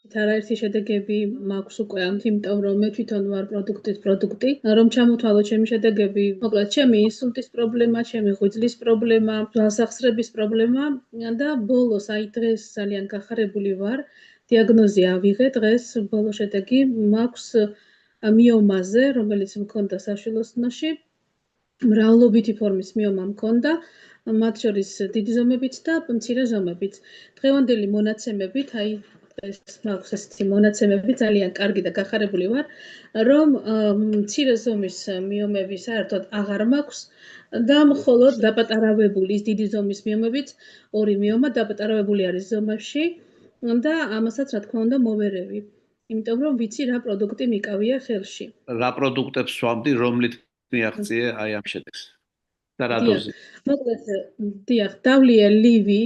არაერთი შედეგები მაქვს უკვე ამით, იმიტომ რომ მე თვითონ ვარ პროდუქტის პროდუქტი, რომ ჩამოთვალო ჩემი შედეგები, მოკლედ ჩემი ინსულტის პრობლემა, ჩემი ღვიძლის პრობლემა, ძვალსახსრების პრობლემა და ბოლოს აი დღეს ძალიან გახარებული ვარ, დიაგნოზი ავიღე, დღეს ბოლო შედეგი მაქვს მიომაზე, რომელიც მქონდა საშვილოსნოში, მრავლობითი ფორმის მიომა მქონდა, მათ შორის დიდი ზომებით და მცირე ზომებით. დღევანდელი მონაცემებით, აი ეს მაქვს ესეთი მონაცემები ძალიან კარგი და გახარებული ვარ, რომ მცირე ზომის მიომები საერთოდ აღარ მაქვს და მხოლოდ დაპატარავებული ის დიდი ზომის მიომებით, ორი მიომა დაპატარავებული არის ზომებში და ამასაც რა თქმა უნდა მოვერევი. იმიტომ რომ ვიცი რა პროდუქტი მიკავია ხელში. რა პროდუქტებს სვამდი, რომლით მიაღწიე აი ამ შედეგს? და რა დოზით? მოკლედ, დიახ, დავლია ლივი,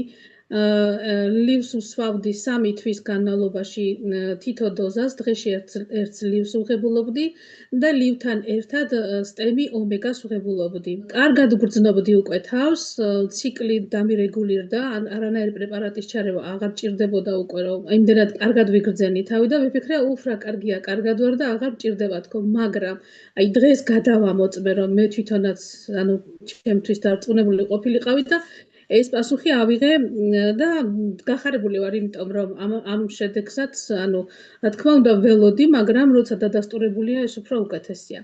ლივს ვსვავდი 3 თვის განმავლობაში თითო დოზას, დღეში ერთ ლივს ვღებულობდი და ლივთან ერთად სტემი ომეგას ვღებულობდი. კარგად გრძნობდი უკვე თავს, ციკლი დამირეგულირდა, არანაირი პრეპარატის ჩარევა აღარ ჭირდებოდა უკვე, რომ იმდენად კარგად ვიგრძენი თავი და ვიფიქრე, რა კარგია, კარგად ვარ და აღარ ჭირდება თქო, მაგრამ აი დღეს გადავამოწმე, რომ მე თვითონაც, ანუ ჩემთვის დარწმუნებული ყოფილიყავი და ეს პასუხი ავიღე და გახარებული ვარ, იმიტომ რომ ამ შედეგსაც, ანუ რა თქმა უნდა ველოდი, მაგრამ როცა დადასტურებულია, ეს უფრო უკეთესია.